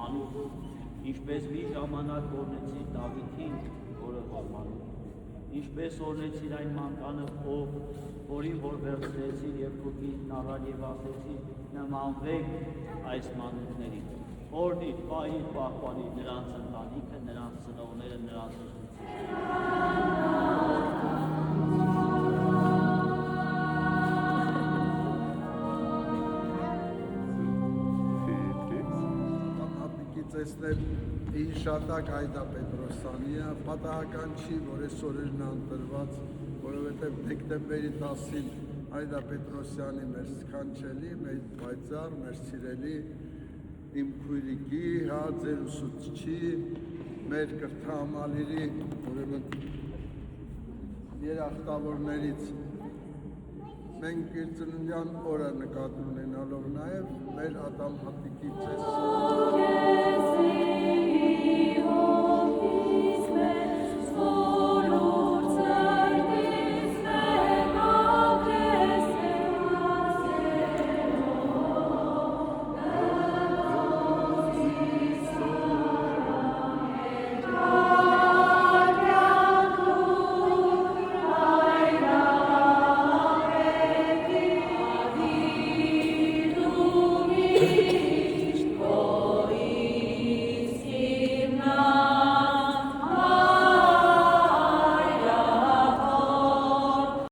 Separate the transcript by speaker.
Speaker 1: մանուկ, ինչպես մի ժամանակ օրնեցիր Դավիթին, որը որ մանուկ, ինչպես օրնեցիր այն մանկանը, որին որ վերցրեցիր և քուկին առար և ասեցիր, նմանվեք այս մանուկներին, օրհնիր, պահիր, պահպանիր նրանց ընտանիքը, նրանց ծնողները, նրանց
Speaker 2: Տեսնել հիշատակ Այդա Պետրոսյանը պատահական չի, որ այսօր էր նա ընտրված, որովհետև դեկտեմբերի 10-ին Այդա Պետրոսյանի մեր սքանչելի, մեր պայծառ, մեր սիրելի իմ քույրիկի, ձեր ուսուցչի, մեր կրթահամալիրի, ուրեմն երախտավորներից մենք իր ծննդյան օրը նկատի ունենալով նաև մեր Ադամ Հատիկի ձեզ